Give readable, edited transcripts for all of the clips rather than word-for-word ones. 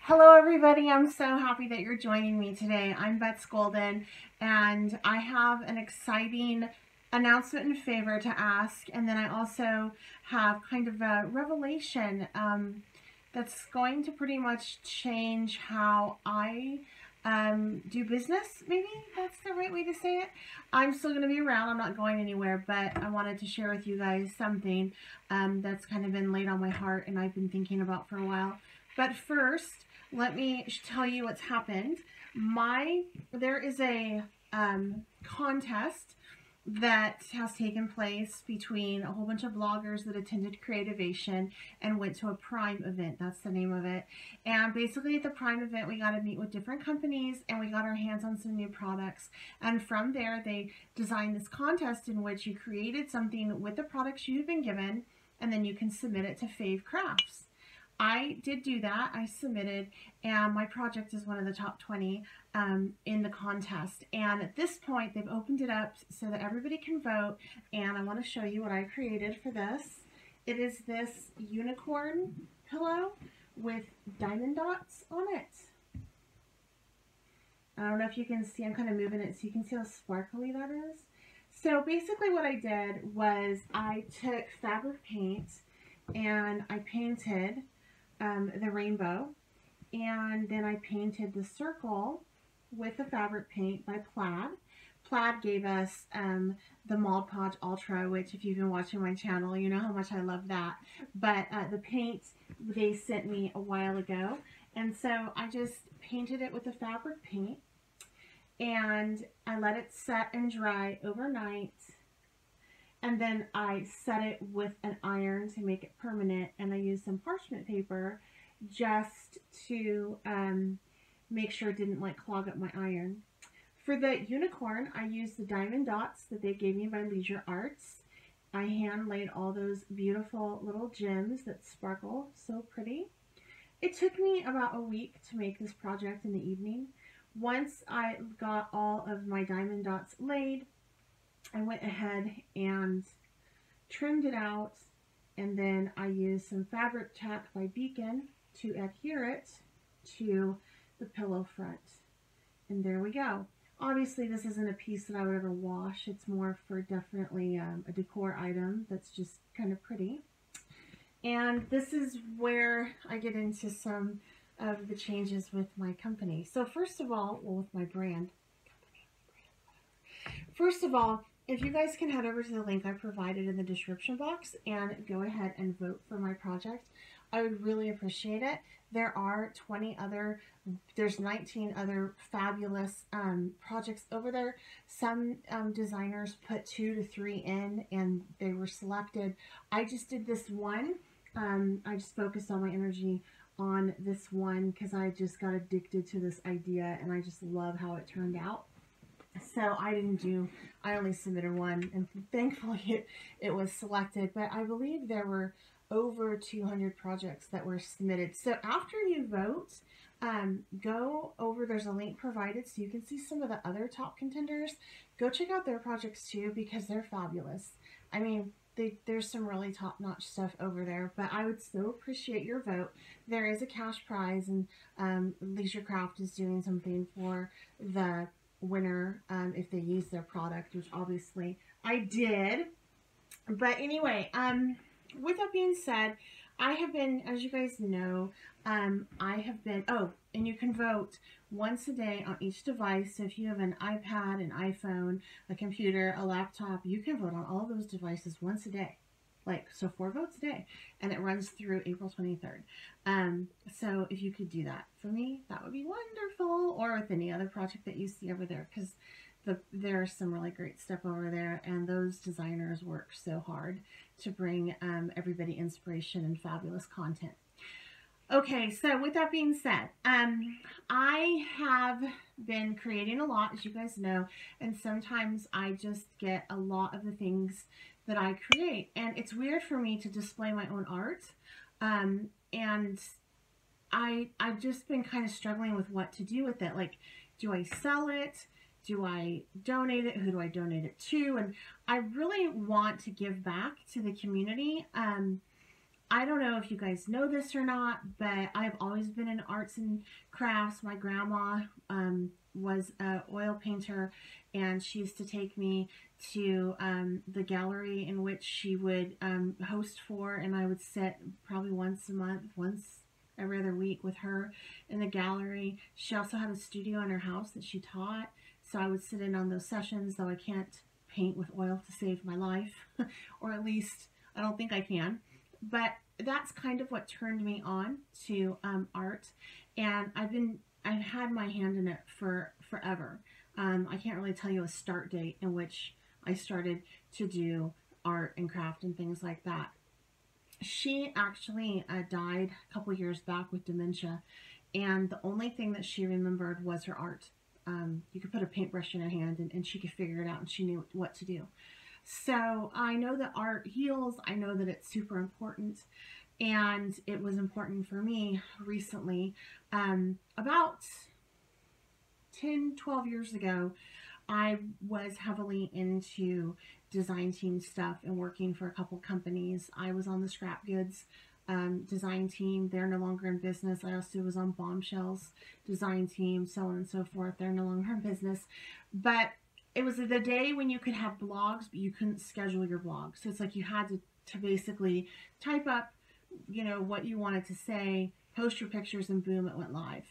Hello everybody, I'm so happy that you're joining me today. I'm Bets Golden and I have an exciting announcement and favor to ask, and then I also have kind of a revelation that's going to pretty much change how I do business. Maybe that's the right way to say it. I'm still going to be around, I'm not going anywhere, but I wanted to share with you guys something that's kind of been laid on my heart and I've been thinking about for a while. But first, let me tell you what's happened. There is a contest that has taken place between a whole bunch of bloggers that attended Creativation and went to a Prime event. That's the name of it. And basically at the Prime event, we got to meet with different companies and we got our hands on some new products. And from there, they designed this contest in which you created something with the products you've been given, and then you can submit it to Fave Crafts. I did do that. I submitted, and my project is one of the top 20 in the contest. And at this point, they've opened it up so that everybody can vote. And I want to show you what I created for this. It is this unicorn pillow with diamond dots on it. I don't know if you can see, I'm kind of moving it so you can see how sparkly that is. So basically what I did was I took fabric paint and I painted the rainbow, and then I painted the circle with the fabric paint by Plaid. Plaid gave us the Mod Podge Ultra, which if you've been watching my channel, you know how much I love that. But the paint they sent me a while ago, and so I just painted it with the fabric paint, and I let it set and dry overnight. And then I set it with an iron to make it permanent, and I used some parchment paper just to make sure it didn't like clog up my iron. For the unicorn, I used the diamond dots that they gave me by Leisure Arts. I hand laid all those beautiful little gems that sparkle so pretty. It took me about a week to make this project in the evening. Once I got all of my diamond dots laid, I went ahead and trimmed it out, and then I used some fabric tack by Beacon to adhere it to the pillow front. And there we go. Obviously this isn't a piece that I would ever wash. It's more for definitely a decor item that's just kind of pretty. And this is where I get into some of the changes with my company. So first of all, well, with my brand. First of all, if you guys can head over to the link I provided in the description box and go ahead and vote for my project, I would really appreciate it. There are there's 19 other fabulous projects over there. Some designers put 2 to 3 in and they were selected. I just did this one. I just focused all my energy on this one because I just got addicted to this idea and I just love how it turned out. So I only submitted one, and thankfully it was selected, but I believe there were over 200 projects that were submitted. So after you vote, go over, there's a link provided so you can see some of the other top contenders. Go check out their projects too because they're fabulous. I mean, there's some really top-notch stuff over there, but I would so appreciate your vote. There is a cash prize, and Leisure Craft is doing something for the winner if they use their product, which obviously I did. But anyway, with that being said, I have been, as you guys know, oh, and you can vote once a day on each device. So if you have an iPad, an iPhone, a computer, a laptop, you can vote on all those devices once a day. So 4 votes a day, and it runs through April 23rd. So if you could do that for me, that would be wonderful, or with any other project that you see over there, because there's some really great stuff over there, and those designers work so hard to bring everybody inspiration and fabulous content. Okay, so with that being said, I have been creating a lot, as you guys know, and sometimes I just get a lot of the things that I create, and it's weird for me to display my own art, and I've just been kind of struggling with what to do with it. Like, do I sell it? Do I donate it? Who do I donate it to? And I really want to give back to the community. I don't know if you guys know this or not, but I've always been in arts and crafts. My grandma was an oil painter, and she used to take me to the gallery in which she would host for, and I would sit probably once a month, once every other week with her in the gallery. She also had a studio in her house that she taught, so I would sit in on those sessions, though I can't paint with oil to save my life, or at least I don't think I can. But that's kind of what turned me on to art, and I've had my hand in it for forever. I can't really tell you a start date in which I started to do art and craft and things like that. She actually died a couple years back with dementia, and the only thing that she remembered was her art. You could put a paintbrush in her hand, and she could figure it out, and she knew what to do. So I know that art heals. I know that it's super important, and it was important for me recently. About 10, 12 years ago, I was heavily into design team stuff and working for a couple companies. I was on the scrap goods design team. They're no longer in business. I also was on Bombshells design team, so on and so forth. They're no longer in business. But it was the day when you could have blogs, but you couldn't schedule your blog. So it's like you had to basically type up, what you wanted to say, post your pictures, and boom, it went live.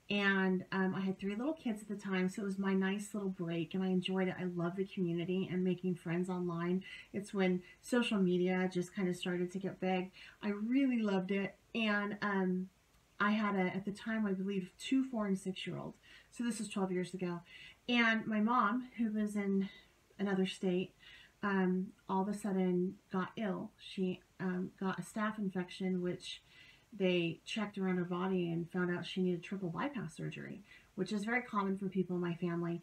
And I had 3 little kids at the time, so it was my nice little break, and I enjoyed it. I love the community and making friends online. It's when social media just kind of started to get big. I really loved it, and I had, at the time, I believe, 2 4 and 6-year-olds. So this is 12 years ago. And my mom, who was in another state, all of a sudden got ill. She got a staph infection, which they checked around her body and found out she needed triple bypass surgery, which is very common for people in my family.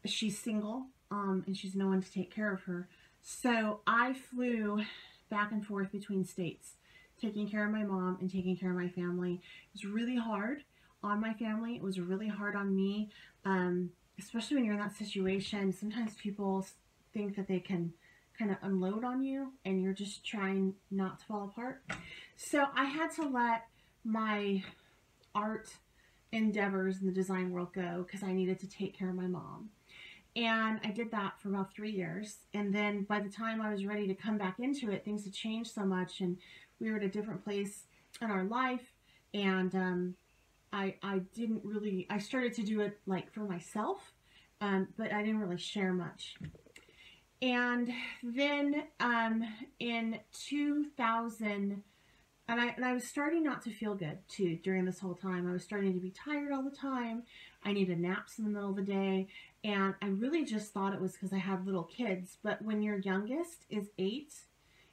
She's single, and she's no one to take care of her. So I flew back and forth between states, taking care of my mom and taking care of my family. It was really hard on my family. It was really hard on me, especially when you're in that situation. Sometimes people think that they can kind of unload on you, and you're just trying not to fall apart. So I had to let my art endeavors in the design world go because I needed to take care of my mom. And I did that for about 3 years. And then by the time I was ready to come back into it, things had changed so much, and we were at a different place in our life. And I didn't really, I started to do it like for myself, but I didn't really share much. And then in 2000, and I was starting not to feel good too during this whole time. I was starting to be tired all the time. I needed naps in the middle of the day. And I really just thought it was because I had little kids. But when your youngest is 8,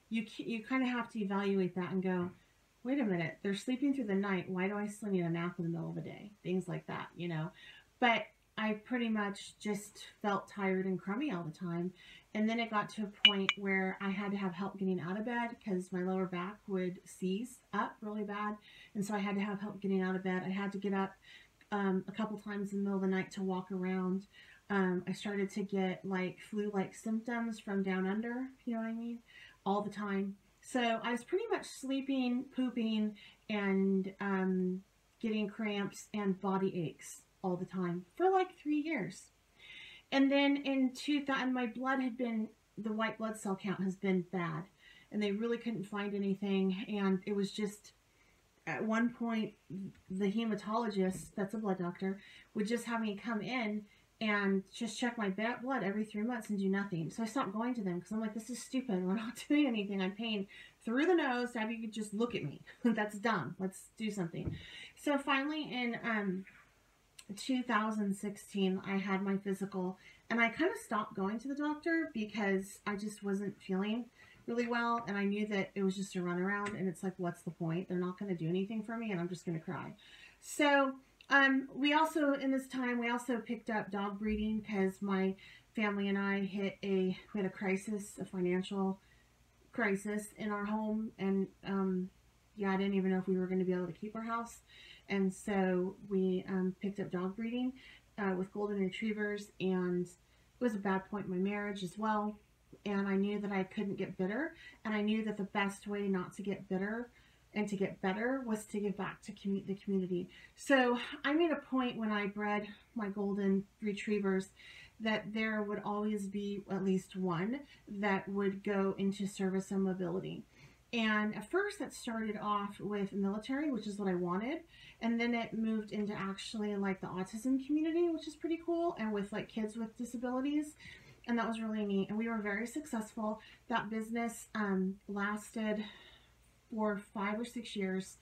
you kind of have to evaluate that and go, wait a minute, they're sleeping through the night. Why do I still need a nap in the middle of the day? Things like that, But I pretty much just felt tired and crummy all the time. And then it got to a point where I had to have help getting out of bed because my lower back would seize up really bad. And so I had to have help getting out of bed. I had to get up a couple times in the middle of the night to walk around. I started to get like flu-like symptoms from down under, you know what I mean, all the time. So I was pretty much sleeping, pooping, and getting cramps and body aches all the time for like 3 years. And then in 2000, my blood had been, the white blood cell count has been bad, and they really couldn't find anything. And it was just, at one point, the hematologist, that's a blood doctor, would just have me come in and just check my blood every 3 months and do nothing. So I stopped going to them because I'm like, this is stupid. We're not doing anything. I'm paying through the nose to have you just look at me. That's dumb. Let's do something. So finally in 2016, I had my physical, and I kind of stopped going to the doctor because I just wasn't feeling really well, and I knew that it was just a runaround, and it's like, what's the point? They're not going to do anything for me, and I'm just going to cry. So we also, in this time, we also picked up dog breeding because my family and I we had a crisis, a financial crisis in our home, and yeah, I didn't even know if we were going to be able to keep our house. And so we picked up dog breeding with golden retrievers, and it was a bad point in my marriage as well. and I knew that I couldn't get bitter, and I knew that the best way not to get bitter and to get better was to give back to the community. So I made a point when I bred my golden retrievers that there would always be at least one that would go into service and mobility. And at first that started off with military, which is what I wanted. And then it moved into actually like the autism community, which is pretty cool. And with like kids with disabilities. And that was really neat. And we were very successful. That business lasted for 5 or 6 years.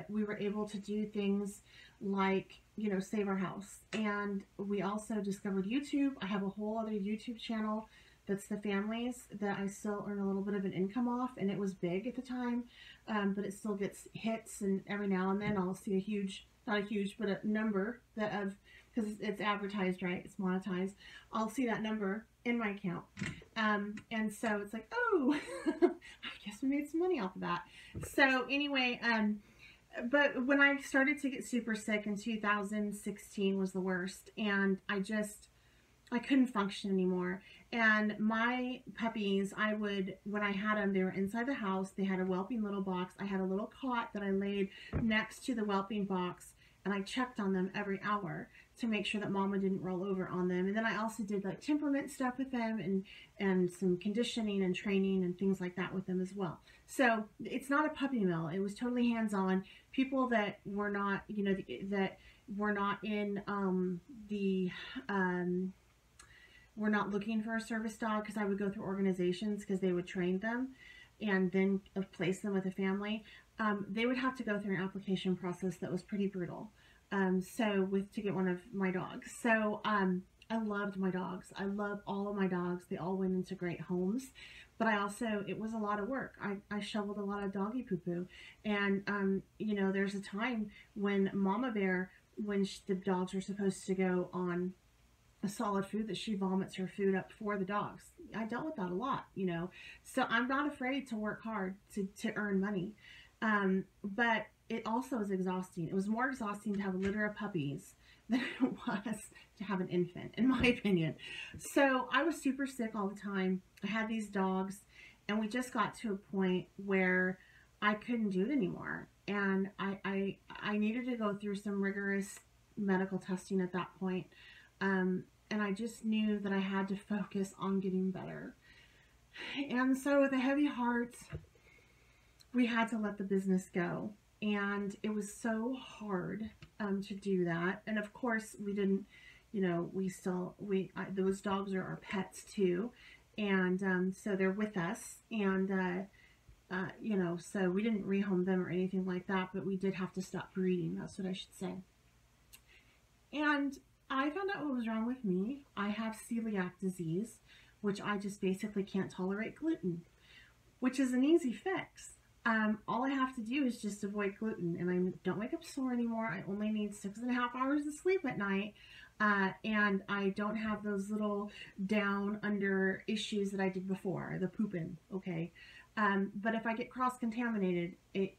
We were able to do things like, you know, save our house. And we also discovered YouTube. I have a whole other YouTube channel that's the families that I still earn a little bit of an income off, and it was big at the time, but it still gets hits, and every now and then I'll see a huge, not a huge, but a number that of, because it's advertised, right? It's monetized. I'll see that number in my account. And so it's like, oh, I guess we made some money off of that. So anyway, but when I started to get super sick in 2016 was the worst, and I couldn't function anymore. And my puppies, when I had them, they were inside the house. They had a whelping little box. I had a little cot that I laid next to the whelping box, and I checked on them every hour to make sure that mama didn't roll over on them. And then I also did like temperament stuff with them, and some conditioning and training and things like that with them as well. So it's not a puppy mill. It was totally hands-on. People that were not, you know, that were not in we're not looking for a service dog, because I would go through organizations because they would train them and then place them with a family. They would have to go through an application process that was pretty brutal. To get one of my dogs. So I loved my dogs. I love all of my dogs. They all went into great homes, but it was a lot of work. I shoveled a lot of doggy poo-poo, and you know, there's a time when Mama Bear, when the dogs were supposed to go on a solid food, that she vomits her food up for the dogs. I dealt with that a lot, you know, so I'm not afraid to work hard to earn money. But it also is exhausting. It was more exhausting to have a litter of puppies than it was to have an infant, in my opinion. So I was super sick all the time. I had these dogs, and we just got to a point where I couldn't do it anymore. And I needed to go through some rigorous medical testing at that point. And I just knew that I had to focus on getting better. And so with a heavy heart, we had to let the business go. And it was so hard to do that. And of course, we didn't, you know, those dogs are our pets too. And so they're with us. And, you know, so we didn't rehome them or anything like that, but we did have to stop breeding. That's what I should say. And I found out what was wrong with me. I have celiac disease, which I just basically can't tolerate gluten, which is an easy fix. All I have to do is just avoid gluten, and I don't wake up sore anymore. I only need 6.5 hours of sleep at night, and I don't have those little down under issues that I did before, the pooping, okay? But if I get cross-contaminated, it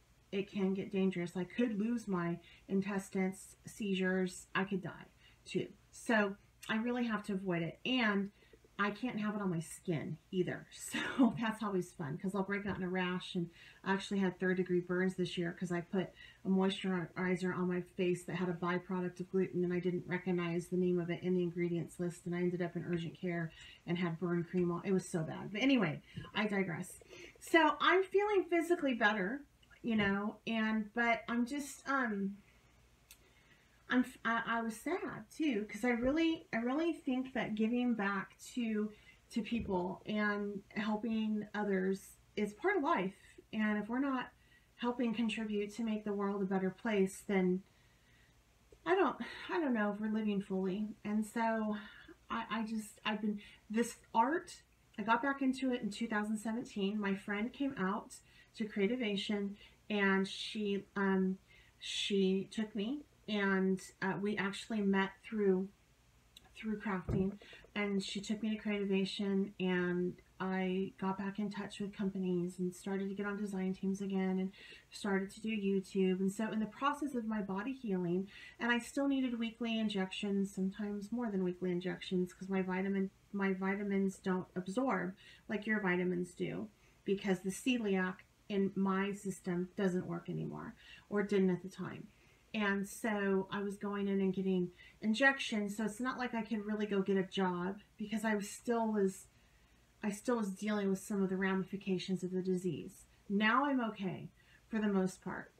can get dangerous. I could lose my intestines, seizures, I could die too. So I really have to avoid it, and I can't have it on my skin either. So that's always fun, because I'll break out in a rash, and I actually had 3rd-degree burns this year because I put a moisturizer on my face that had a byproduct of gluten, and I didn't recognize the name of it in the ingredients list, and I ended up in urgent care and had burn cream on. It was so bad. But anyway, I digress. So I'm feeling physically better, you know, but I'm just, I was sad too, because I really think that giving back to people and helping others is part of life. And if we're not helping contribute to make the world a better place, then I don't know if we're living fully. And so I've been, this art, I got back into it in 2017. My friend came out to Creativation, and she took me, and we actually met through crafting, and she took me to Creativation, and I got back in touch with companies and started to get on design teams again and started to do YouTube. And so in the process of my body healing, and I still needed weekly injections, sometimes more than weekly injections, because my vitamins don't absorb like your vitamins do, because the celiac in my system doesn't work anymore, or didn't at the time. And so I was going in and getting injections. So it's not like I could really go get a job, because I still was dealing with some of the ramifications of the disease. Now I'm okay for the most part.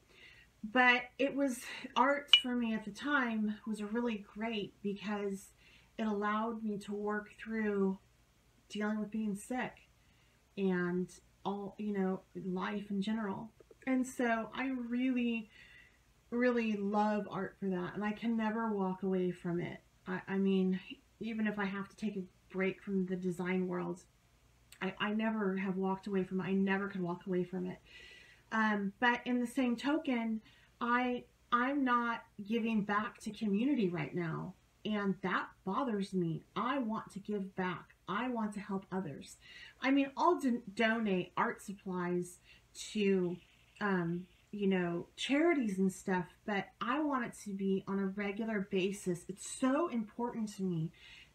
But it was, art for me at the time was really great, because it allowed me to work through dealing with being sick and all, life in general. And so I really, really love art for that. And I can never walk away from it. I mean, even if I have to take a break from the design world, I never have walked away from it. I never could walk away from it. But in the same token, I'm not giving back to community right now. And that bothers me. I want to give back. I want to help others. I mean, I'll donate art supplies to, charities and stuff, but I want it to be on a regular basis. It's so important to me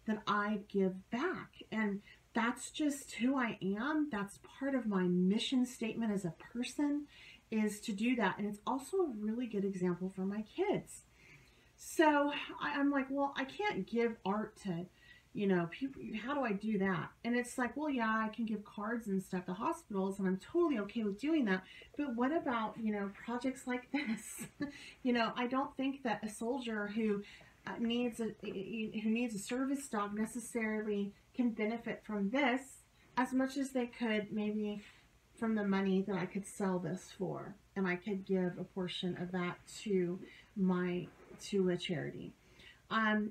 that I give back. And that's just who I am. That's part of my mission statement as a person, is to do that. And it's also a really good example for my kids. So I'm like, well, I can't give art to, people. How do I do that? And it's like, well, yeah, I can give cards and stuff to hospitals, and I'm totally okay with doing that. But what about, projects like this? I don't think that a soldier who needs a service dog necessarily can benefit from this as much as they could maybe from the money that I could sell this for, and I could give a portion of that to a charity.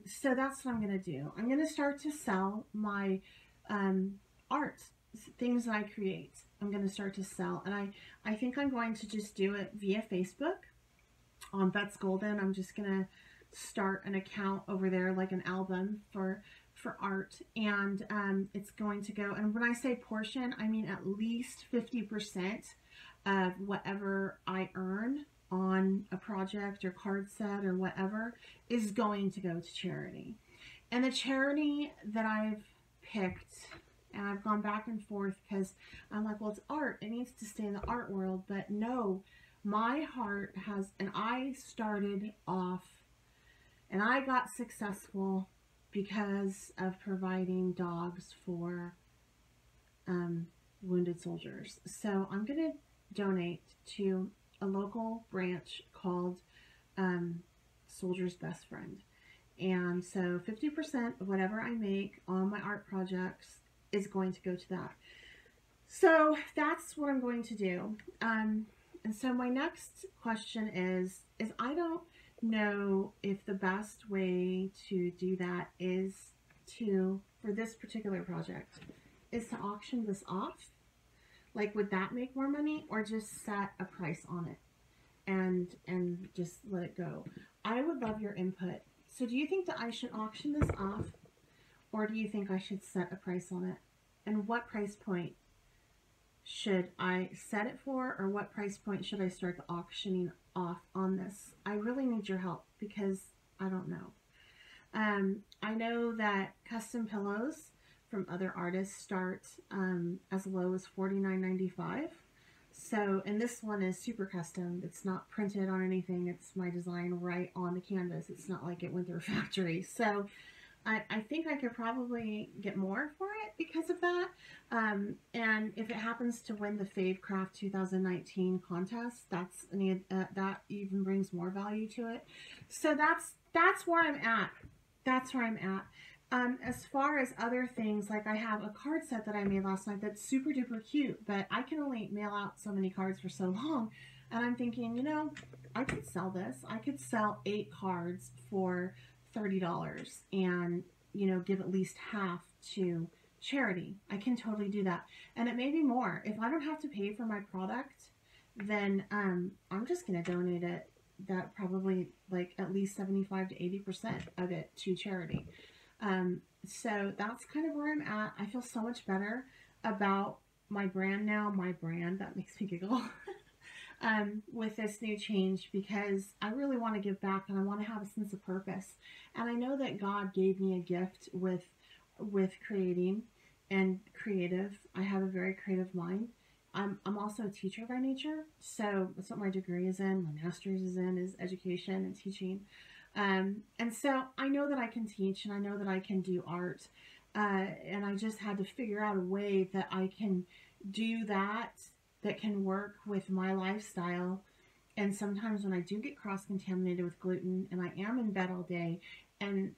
So that's what I'm going to do. I'm going to start to sell my art, things that I create. I'm going to start to sell, and I think I'm going to just do it via Facebook on Bets Golden. I'm just going to start an account over there, like an album for art, and it's going to go, and when I say portion, I mean at least 50% of whatever I earn on a project or card set or whatever is going to go to charity. And the charity that I've picked, and I've gone back and forth because I'm like, well, it's art, it needs to stay in the art world. But no, my heart has, and I started off and I got successful because of providing dogs for wounded soldiers. So I'm going to donate to a local branch called Soldier's Best Friend. And so 50% of whatever I make on my art projects is going to go to that. So that's what I'm going to do. And so my next question is I don't know if the best way to do that is for this particular project, is to auction this off. Like, would that make more money, or just set a price on it and just let it go? I would love your input. So do you think that I should auction this off, or do you think I should set a price on it? And what price point should I set it for, or what price point should I start the auctioning off on this? I really need your help, because I don't know. I know that custom pillows from other artists start as low as $49.95. So, and this one is super custom. It's not printed on anything. It's my design right on the canvas. It's not like it went through a factory. So I think I could probably get more for it because of that. And if it happens to win the Fave Craft 2019 contest, that even brings more value to it. So that's where I'm at. That's where I'm at. As far as other things, like I have a card set that I made last night that's super duper cute, but I can only mail out so many cards for so long. And I'm thinking, I could sell this. I could sell 8 cards for $30 and, give at least half to charity. I can totally do that. And it may be more. If I don't have to pay for my product, then I'm just going to donate it, that probably like at least 75 to 80% of it to charity. So that's kind of where I'm at. I feel so much better. about my brand now. My brand, that makes me giggle. With this new change, because I really want to give back and I want to have a sense of purpose. And I know that God gave me a gift with creating and creative. I have a very creative mind. I'm also a teacher by nature, so that's what my degree is in. My master's is education and teaching. And so I know that I can teach and I know that I can do art. And I just had to figure out a way that I can do that can work with my lifestyle. And sometimes when I do get cross-contaminated with gluten and I am in bed all day and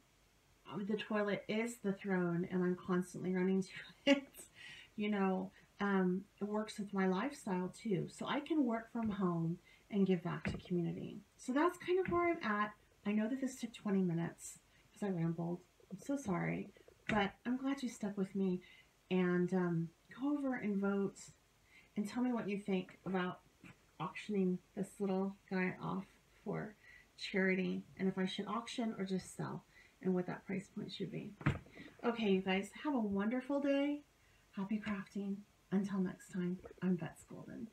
the toilet is the throne and I'm constantly running to it, you know, it works with my lifestyle too. So I can work from home and give back to community. So that's kind of where I'm at. I know that this took 20 minutes because I rambled. I'm so sorry. But I'm glad you stuck with me. And go over and vote and tell me what you think about auctioning this little guy off for charity, and if I should auction or just sell, and what that price point should be. Okay, you guys, have a wonderful day. Happy crafting. Until next time, I'm Bets Golden.